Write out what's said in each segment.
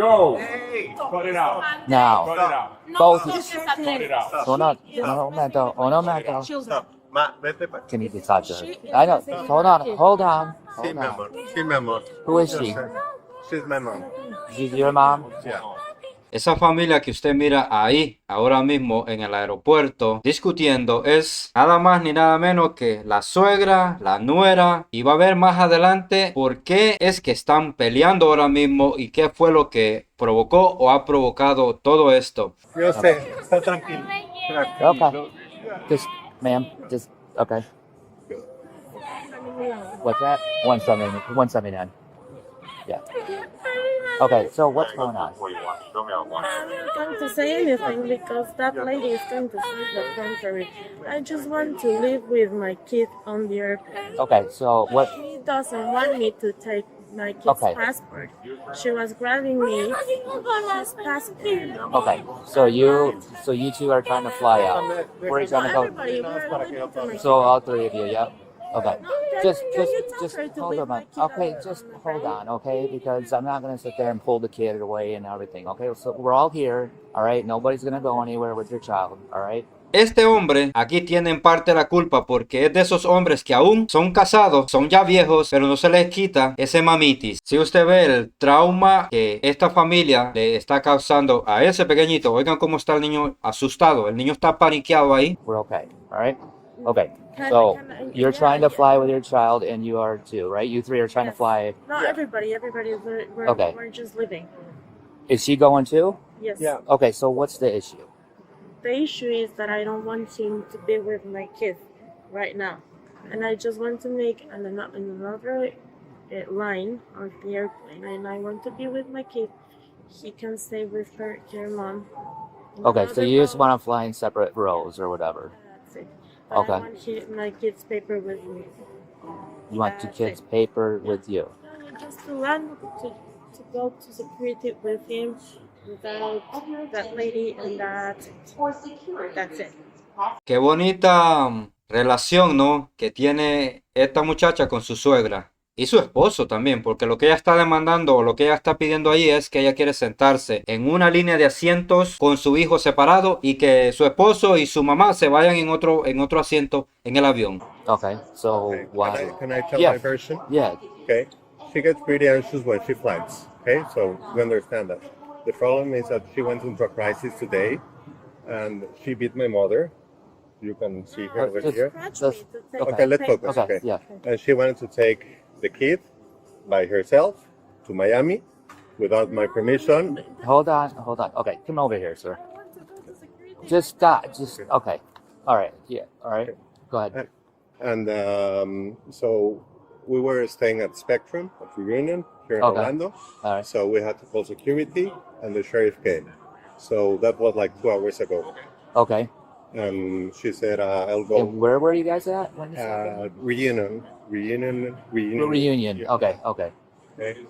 Yo, cut it out. Now, Cut it out. both. Cut it out. Hold on. Un momento. Un momento. Stop. Ma, vete pa. Can you touch her? I know. Hold on. Hold on. Sí, Hold mi on. amor. Sí, mi amor. Who is she? She's my mom. She's your mom? Yeah. Esa familia que usted mira ahí, ahora mismo en el aeropuerto, discutiendo, es nada más ni nada menos que la suegra, la nuera, y va a ver más adelante por qué es que están peleando ahora mismo y qué fue lo que provocó o ha provocado todo esto. Yo sé, está tranquilo. Okay. Just, ma'am, just, okay. What's that? 179. Yeah. Okay, so what's going on? I'm not going to say anything because that lady is going to say the contrary. I just want to live with my kid on the airplane. Okay, so what? She doesn't want me to take my kid's Okay. passport. She was grabbing me his passport. Okay, so you two are trying to fly out. Where are you trying to go? Everybody, we're going to So all three of you, yeah. Okay. Just her to hold leave on. my kid Okay, alone, just right? hold on, okay? Because I'm not gonna sit there and pull the kid away and everything, okay? So we're all here, all right? Nobody's gonna go anywhere with your child, all right? Este hombre aquí tiene en parte la culpa porque es de esos hombres que aún son casados, son ya viejos, pero no se les quita ese mamitis. Si usted ve el trauma que esta familia le está causando a ese pequeñito, oigan cómo está el niño asustado, el niño está paniqueado ahí. We're okay, all right? Okay. So you're trying to fly with your child, and you are too, right? You three are trying to Yes. fly. Not everybody. We're, Okay. we're just living. Is she going too? Yes. Yeah. Okay. So what's the issue? The issue is that I don't want him to be with my kid right now. And I just want to make another line on the airplane. And I want to be with my kid. He can stay with her mom. Okay. So Another you just row. want to fly in separate rows or whatever. That's it. But Okay. I want my kid's paper with me. You want your That's kid's it. paper with you. Just to run to go to security with him without that lady and that's it. Qué bonita relación, ¿no? Que tiene esta muchacha con su suegra y su esposo también, porque lo que ella está demandando o lo que ella está pidiendo ahí es que ella quiere sentarse en una línea de asientos con su hijo separado y que su esposo y su mamá se vayan en otro asiento en el avión. Okay. So Okay. why? Can I tell Yeah. my version? Yeah. Okay. She gets pretty anxious when she flies. Okay, so we understand that. The problem is that she went into a crisis today, and she beat my mother. You can see her over Just- here. Scratch That's- me to take okay. Okay, let's paper. focus. Okay. Okay. Yeah. And she wanted to take the kid by herself to Miami without my permission. Hold on. Okay. Come over here, sir. I want to go to security. Just stop. Just okay. All right. Yeah. All right. Go ahead. And so we were staying at Spectrum at Reunion here in Okay. Orlando. All right. So we had to call security, and the sheriff came. So that was like 2 hours ago. Okay. And she said, "I'll go." And where were you guys at? When you said Reunion. Reunion. Yeah. Okay. Okay.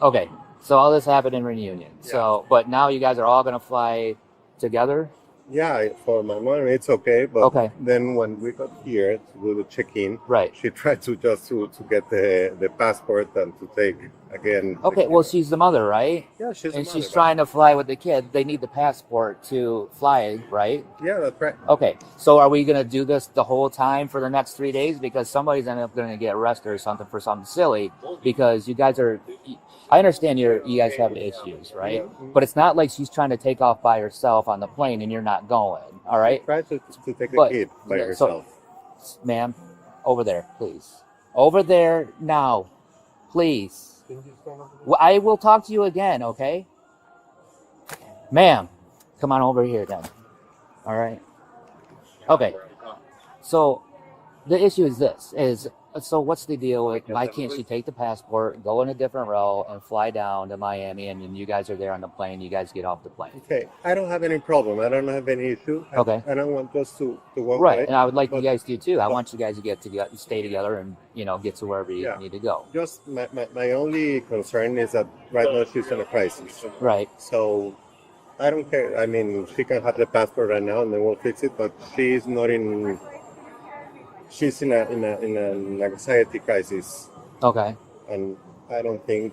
Okay. So all this happened in Reunion. So, but now you guys are all gonna fly together. Yeah, for my mom, it's okay. But Okay. then when we got here to do the check-in, Right. she tried to get the passport and to take again. Okay. Well, she's the mother, right? Yeah, she's And a she's mother, trying to fly with the kid. They need the passport to fly, right? but- Yeah, that's right. Okay. So are we gonna do this the whole time for the next 3 days? Because somebody's gonna get arrested or something for something silly. Because you guys are. I understand you guys have issues, right? But it's not like she's trying to take off by herself on the plane and you're not going. All right. She tried to take the But- kid by yeah, so- herself. Ma'am, over there, please. Over there now, please. Well, I will talk to you again, okay? Ma'am, come on over here then. All right. Okay. So the issue is this: so what's the deal with why can't she take the passport, go in a different row, and fly down to Miami, and then you guys are there on the plane. You guys get off the plane. Okay, I don't have any problem. I don't have any issue. Okay. I don't want us to walk Right, away. and I would like you But guys to too. I want you guys to get together, stay together, and get to wherever you Yeah. need to go. Just my only concern is that right now she's in a crisis. Right. So I don't care. I mean, she can have the passport right now, and then we'll fix it. But she's not in. She's in an anxiety crisis, Okay. and I don't think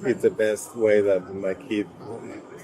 it's the best way that my kid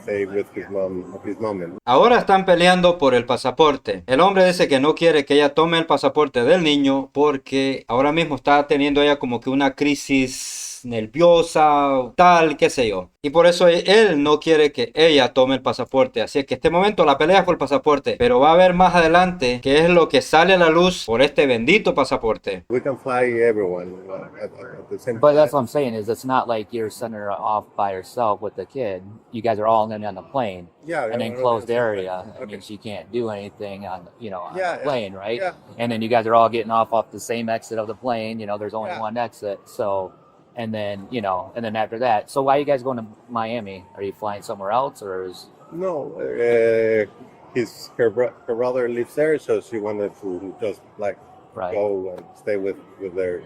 stay with his mom at this moment. Ahora están peleando por el pasaporte. El hombre dice que no quiere que ella tome el pasaporte del niño porque ahora mismo está teniendo ella como que una crisis nerviosa, tal, qué sé yo. Y por eso él no quiere que ella tome el pasaporte. Así es que este momento la pelea es por el pasaporte. Pero va a ver más adelante qué es lo que sale a la luz por este bendito pasaporte. We can fly everyone at the same But time. that's what I'm saying is it's not like you're sending her off by herself with the kid. You guys are all going to be on the plane, Yeah, an yeah, enclosed yeah. area. I Okay. mean, she can't do anything on on Yeah, the plane, right? yeah. And then you guys are all getting off the same exit of the plane. There's only Yeah. one exit, so. And then and then after that, so why are you guys going to Miami? Are you flying somewhere else, or is? No, her brother lives there, so she wanted to just like Right. go and stay with their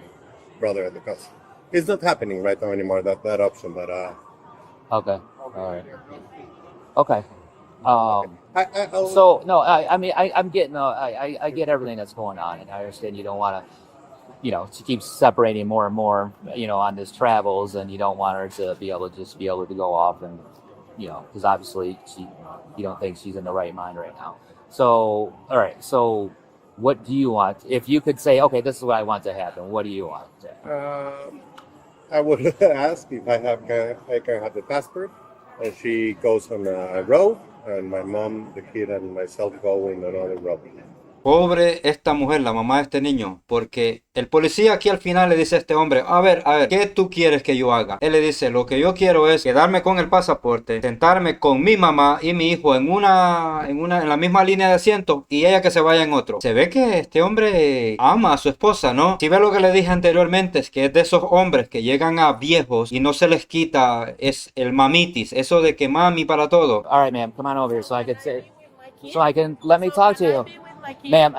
brother at the coast. It's not happening right now anymore. That option, but Okay. All right. Okay. I'll, So no, I mean I'm getting I get everything that's going on, and I understand you don't want to. She keeps separating more and more, on this travels, and you don't want her to be able to go off and, because obviously you don't think she's in the right mind right now. So, all right. So what do you want? If you could say, okay, this is what I want to happen, what do you want? I would ask if I can have the passport, and she goes on a row, and my mom, the kid, and myself go in another row. Pobre esta mujer, la mamá de este niño, porque el policía aquí al final le dice a este hombre, a ver, ¿qué tú quieres que yo haga? Él le dice, lo que yo quiero es quedarme con el pasaporte, sentarme con mi mamá y mi hijo en la misma línea de asiento y ella que se vaya en otro. Se ve que este hombre ama a su esposa, ¿no? Si ve lo que le dije anteriormente, es que es de esos hombres que llegan a viejos y no se les quita, es el mamitis, eso de que mami para todo. All right, ma'am, come on over here so I can let me talk to you. Ma'am,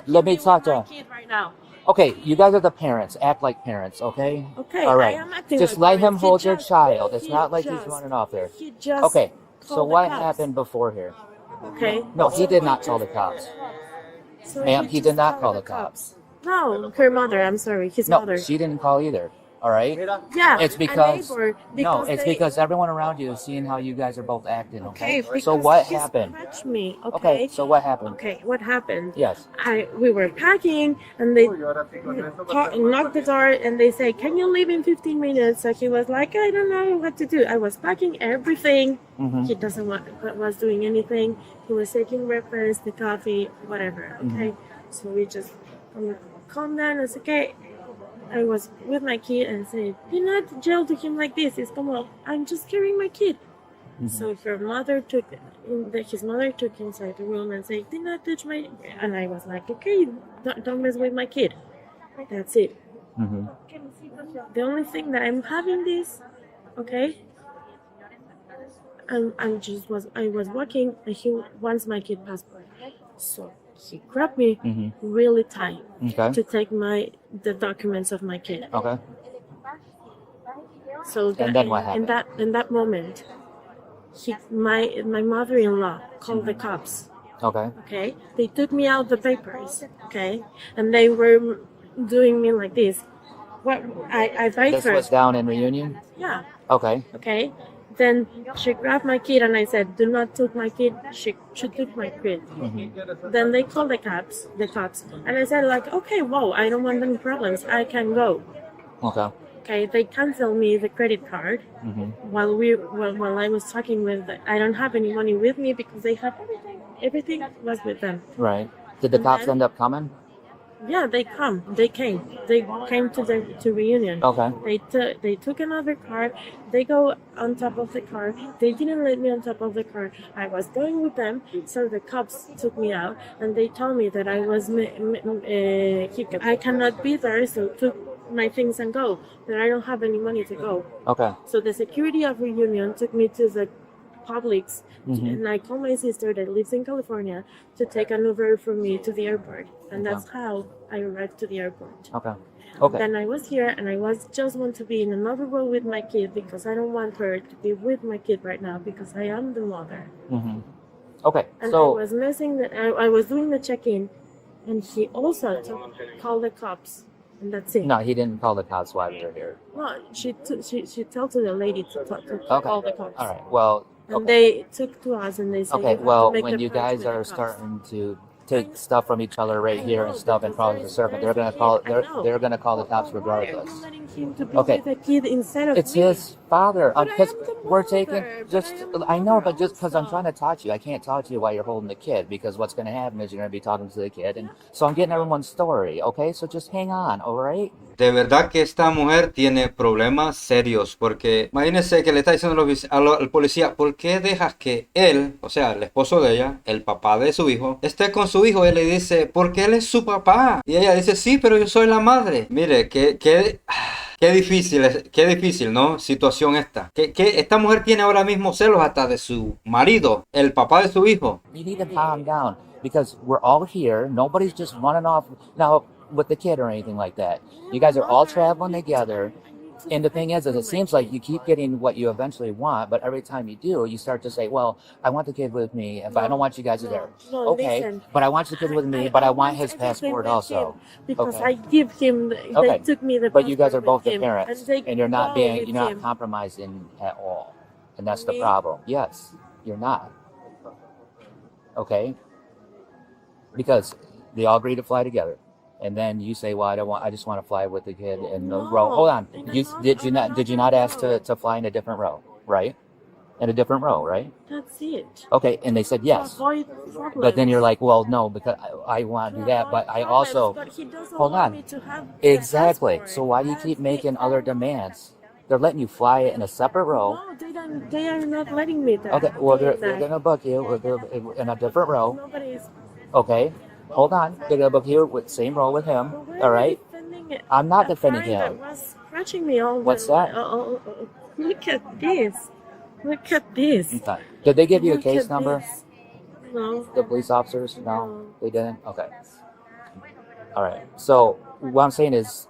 let me talk to her. Right now. Okay, you guys are the parents. Act like parents, okay? Okay, All right. I am acting Just like let him parents. He hold your just- child. It's he not like he's just- running off there. He just Okay, so called the what cops. happened before here? Okay. No, he did not call the cops. So Ma'am, he just did not called call the cops. No, her mother. I'm sorry, his No, mother. she didn't call either. All right? Yeah, It's a because neighbor, no, it's they- because everyone around you is seeing how you guys are both acting, okay? Okay, So because what he happened? scratched me. Okay, Okay. so what happened? Okay, what happened? Yes. We were packing, and they knocked the door, and they say, "Can you leave in 15 minutes?" So he was like, "I don't know what to do." I was packing everything. Mhm. He was doing anything. He was taking breakfast, the coffee, whatever. Okay, so we just calm down. It's okay. I was with my kid and said, "Do not yell to him like this." It's come on. I'm just carrying my kid. So his mother took inside the room and said, "Do not touch my." And I was like, "Okay, don't mess with my kid." That's it. Mhm. The only thing that I'm having this, okay. I was walking and he wants my kid passport, so he grabbed me Mhm. really tight Okay. to take the documents of my kid. Okay. So that, then what happened? in that moment, my mother-in-law called the cops. Okay. Okay, they took me out the papers. Okay, and they were doing me like this. What I begged This her. was down in Reunion? Yeah. Okay. Okay. Then she grabbed my kid and I said, "Do not take my kid." She took my kid. Then they called the cops, and I said like, "Okay, whoa, I don't want any problems. I can go." Okay. Okay, they canceled me the credit card Mhm. while I was talking with. I don't have any money with me because they have everything. Everything was with them. Right. Did the And cops then- end up coming? Yeah, they came. They came to Reunion. Okay. They took another car. They go on top of the car. They didn't let me on top of the car. I was going with them, so the cops took me out and they told me that I was I cannot be there, so took my things and go. That I don't have any money to go. Okay. So the security of Reunion took me to the Publix, and I called my sister that lives in California to take an Uber for me to the airport, and that's how I arrived to the airport. Okay. Okay. Then I was here, and I just want to be in another row with my kid because I don't want her to be with my kid right now because I am the mother. Mhm. Okay. And So I was messing. I was doing the check-in, and he also called the cops and that's it. No, he didn't call the cops while we were here. No, she told to the lady to Okay. call the cops. All right. Well. And Okay. they took to us and they said, Okay. "You have Well, to make when the you patch guys with the are cops." starting to take stuff from each other right here and stuff and cause the serpent, they're gonna call. They're gonna call the cops Why are regardless. you letting him to be Okay. with a kid instead of It's me? his father. But I Because am the we're mother, taking but just. I am the I know, mother but just because I'm also. trying to talk to you, I can't talk to you while you're holding the kid. Because what's going to happen is you're going to be talking to the kid, and so I'm getting everyone's story. Okay, so just hang on. All right. De verdad que esta mujer tiene problemas serios, porque imagínense que le está diciendo al policía, ¿por qué dejas que él, o sea, el esposo de ella, el papá de su hijo, esté con su hijo? Y él le dice, porque él es su papá. Y ella dice, sí, pero yo soy la madre. Mire, qué difícil, ¿no? Situación esta. Que esta mujer tiene ahora mismo celos hasta de su marido, el papá de su hijo. You need to calm down because we're all here. Nobody's just running off now with the kid or anything like that. You guys are all traveling together. And the thing is it seems like you keep getting what you eventually want, but every time you do, you start to say, well, I want the kid with me, but I don't want you guys there. No, Okay, listen. but I want the kid with me, but I want his passport also. Because Okay. I give him. Okay. They took me the. But you guys are passport both the with him, parents, they and you're not go with you're not him. compromising at all. And that's the Me? problem. Yes, you're not. Okay? Because they all agree to fly together. And then you say, well, I just want to fly with the kid in the row. Hold on. Did you not ask to fly in a different row, right? In a different row, right? That's it. Okay, and they said yes. To avoid problems. But then you're like, well, no, because I want to do that, but I also But he doesn't hold want on. me to have the Exactly. passport. So why do you keep That's making it. other demands? They're letting you fly in a separate row. No, they don't. They are not letting me that. Okay, well, doing they're that. gonna book you in a different row. Nobody's. Okay, hold on. They're gonna book you with same row with him. But why All are right. you defending it? I'm not A defending friend that him. was scratching me all What's the that? Look at this. Look at this. Okay. Did they give you a Look case at number? this. No. The police officers? No, No. they didn't. Okay. All right. So what I'm saying is,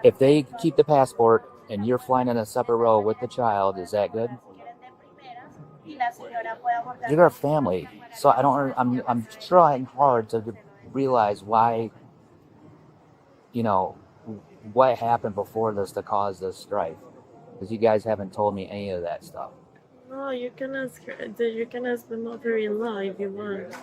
if they keep the passport and you're flying in a separate row with the child, is that good? You're a family, so I don't. I'm trying hard to realize why. You know, what happened before this to cause this strife, because you guys haven't told me any of that stuff. No, you can ask her. You can ask the mother-in-law if you want.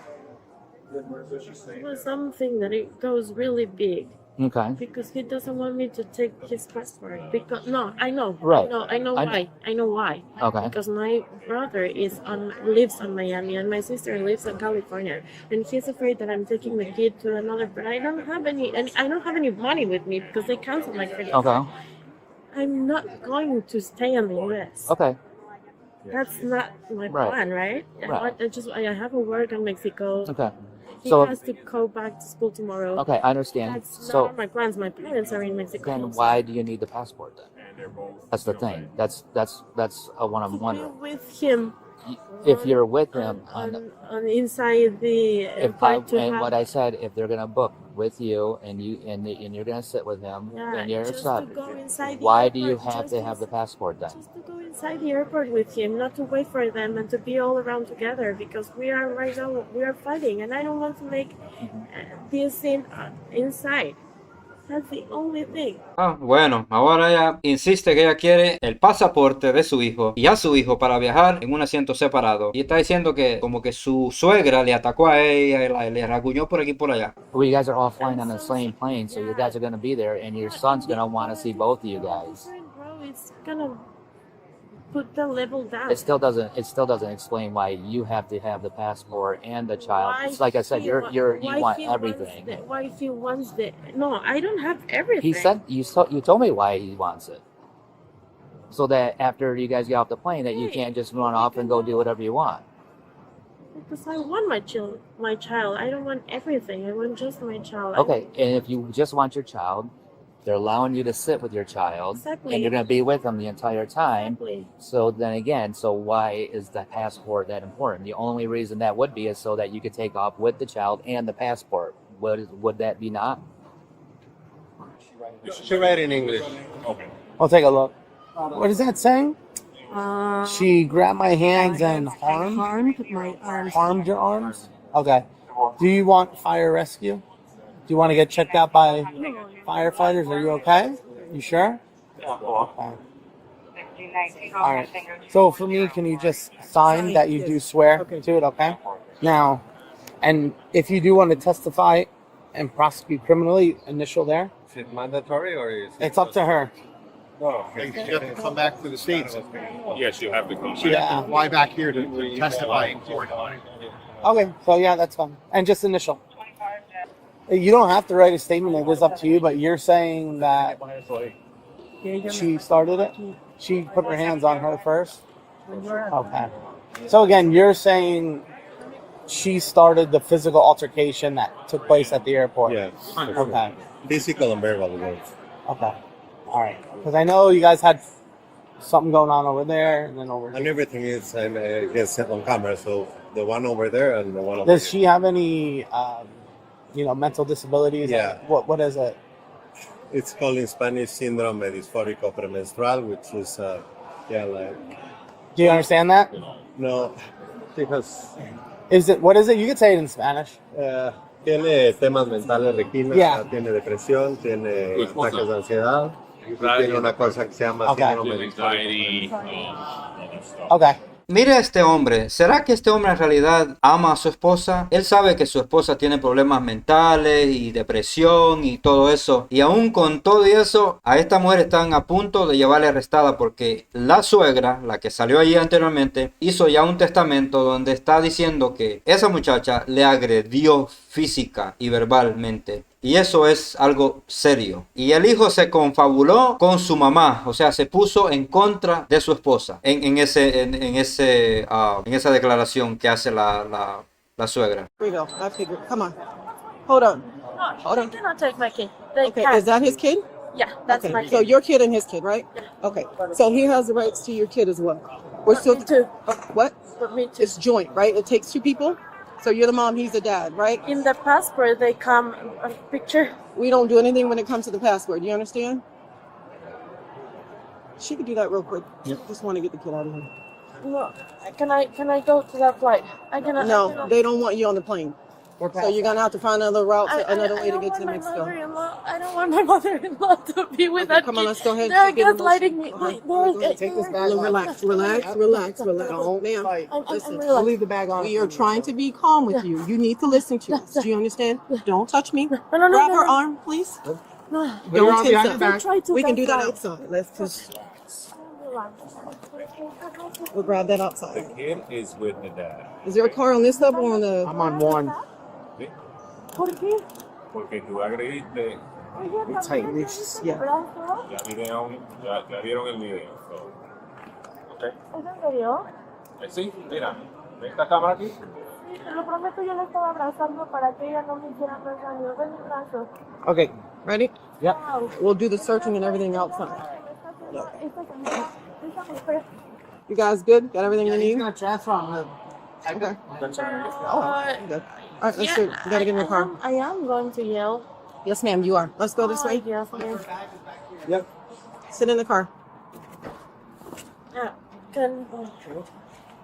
It was something that it goes really big Okay. because he doesn't want me to take his passport. Because no, I know. Right. I know I- why. I know why. Okay. Because my brother lives in Miami and my sister lives in California, and he's afraid that I'm taking the kid to another. But I don't have any money with me because they canceled my credit. Okay. I'm not going to stay in the U.S. Okay. That's not my Right. plan, right? Right. I have a work in Mexico. Okay. He So has to go back to school tomorrow. okay, I understand. That's So not my plans. My parents are in Mexico. then why do you need the passport then? That's the thing. That's what I'm To be wondering. with him If you're with him on inside the if I airport to and have, what I said, if they're gonna book with you and you're gonna sit with him and you're just upset, to go inside the why do you airport, have just to have the passport then? Just to go inside the airport with him, not to wait for them and to be all around together because we are right now we are fighting and I don't want to make this scene inside. That's the only thing. Ah, bueno, ahora ella insiste que ella quiere el pasaporte de su hijo y a su hijo para viajar en un asiento separado. Y está diciendo que como que su suegra le atacó a ella y le rasguñó por aquí y por allá. Well, you guys are all flying on the same plane, so you guys are gonna be there, and your son's gonna want to see both of you guys. Bro, it's gonna put the level down. It still doesn't explain why you have to have the passport and the child. Why It's like I said, he you why want he wants everything. why he wants the no, I don't have everything. He said you told me why he wants it, so that after you guys get off the plane, that you can't just run off and go do whatever you want. Because I want my child. I don't want everything. I want just my child. Okay, and if you just want your child, they're allowing you to sit with your child, Exactly. and you're going to be with them the entire time. Exactly. So then again, so why is the passport that important? The only reason that would be is so that you could take off with the child and the passport. Would that be not? She write in English. Okay. I'll take a look. What is that saying? Uh, She grabbed my hands and harmed my arms. harmed your arms? Okay. Do you want fire rescue? you want to get checked out by firefighters? Are you okay? You sure? Okay. All right. So for me, can you just sign that you do swear to it? Okay. Now, and if you do want to testify and prosecute criminally, initial there. Is it mandatory or is it It's up to her. No, You have to come back to the States. Yes, you have to come. She has to fly back here to testify in court. Okay, so yeah, that's fine. And just initial. You don't have to write a statement. It is up to you. But you're saying that she started it. She put her hands on her first. Okay. So again, you're saying she started the physical altercation that took place at the airport. Yes. Okay. Physical and verbal words. Okay. All right. Because I know you guys had something going on over there and then over And here. everything is gets set on camera. So the one over there and the one over Does here. she have any, mental disabilities? Yeah. What is it? It's called in Spanish síndrome disfórico premenstrual, which is Do you understand that? no, because What is it? You could say it in Spanish. tiene temas mentales, Regina, Yeah. tiene depresión, tiene ataques de ansiedad, y tiene una cosa que se llama Okay. síndrome Anxiety, Okay. Mire a este hombre, ¿será que este hombre en realidad ama a su esposa? Él sabe que su esposa tiene problemas mentales y depresión y todo eso. Y aún con todo eso, a esta mujer están a punto de llevarle arrestada porque la suegra, la que salió allí anteriormente, hizo ya un testamento donde está diciendo que esa muchacha le agredió física y verbalmente. Y eso es algo serio. Y el hijo se confabuló con su mamá. O sea, se puso en contra de su esposa. En esa declaración que hace la suegra. Here we go. I figured. Come on. Hold on. Hold They on. cannot take my kid. They Okay, can't. is that his kid? Yeah, that's Okay, my kid. so your kid and his kid, right? Okay, so he has the rights to your kid as well. We're still Me too. what? But me too. It's joint, right? It takes two people. So you're the mom, he's the dad, right? In the passport, they come a picture. We don't do anything when it comes to the password. Do you understand? She could do that real quick. Just want to get the kid out of here. No, can I go to that flight? I cannot. I No, cannot. they don't want you on the plane. So you're gonna have to find another route, another way to don't get to want my Mexico. mother-in-law- I don't want my mother-in-law to be with Okay, that come on, kid. let's go ahead. They're Get him gaslighting me. Uh-huh. Take this bag off. Relax. Don't Ma'am, fight. I'm listen, relaxed. Leave the bag on. we are trying to be calm with you. You need to listen to us. Do you understand? Don't touch me. No, Grab her arm, please. No. Put your arm Don't behind your tense back. up. Try to We can do that gaslight. outside. Let's just we'll grab that outside. kid is with the dad. Is there a car on this level or on the? I'm on one. ¿Por qué? Porque tú agrediste, Tight leashes. Yeah. ya vieron el video. So. Okay. ¿Es en serio? Sí, mira, ¿ves esta cámara aquí? Sí, te lo prometo, yo la estaba abrazando para que ella no me hiciera más daño. Ven mi brazo. Okay, ready? Yep. Wow. We'll do the searching and everything outside. Esta mujer. You guys good? Got everything you He's need? gonna transfer on the. Okay. Uh, Good. All right, let's do it. You gotta get in the car. I am going to yell. Yes, ma'am, you are. Let's go this way. Yes, ma'am. Yep. Sit in the car. Yeah. Can,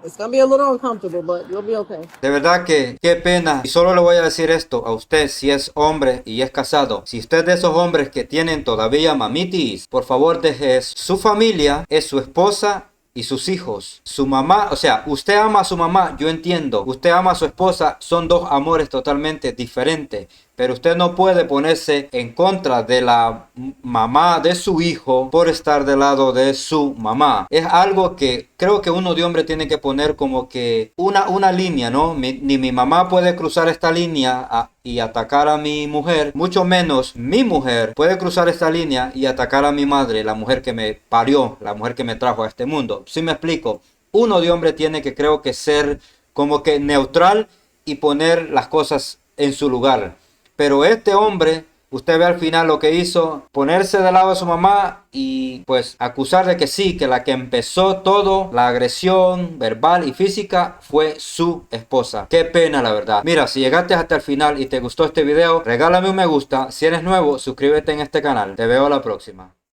It's gonna be a little uncomfortable, but you'll be okay. De verdad que qué pena. Y solo le voy a decir esto a usted si es hombre y es casado. Si usted es de esos hombres que tienen todavía mamitis, por favor deje eso. Su familia es su esposa y sus hijos. Su mamá, o sea, usted ama a su mamá, yo entiendo. Usted ama a su esposa, son dos amores totalmente diferentes. Pero usted no puede ponerse en contra de la mamá de su hijo por estar del lado de su mamá. Es algo que creo que uno de hombre tiene que poner como que una línea, ¿no? Ni mi mamá puede cruzar esta línea y atacar a mi mujer, mucho menos mi mujer puede cruzar esta línea y atacar a mi madre, la mujer que me parió, la mujer que me trajo a este mundo. ¿Sí me explico? Uno de hombre tiene que, creo que, ser como que neutral y poner las cosas en su lugar. Pero este hombre, usted ve al final lo que hizo, ponerse del lado de su mamá y pues acusar de que sí, que la que empezó todo, la agresión verbal y física fue su esposa. Qué pena, la verdad. Mira, si llegaste hasta el final y te gustó este video, regálame un me gusta. Si eres nuevo, suscríbete en este canal. Te veo a la próxima.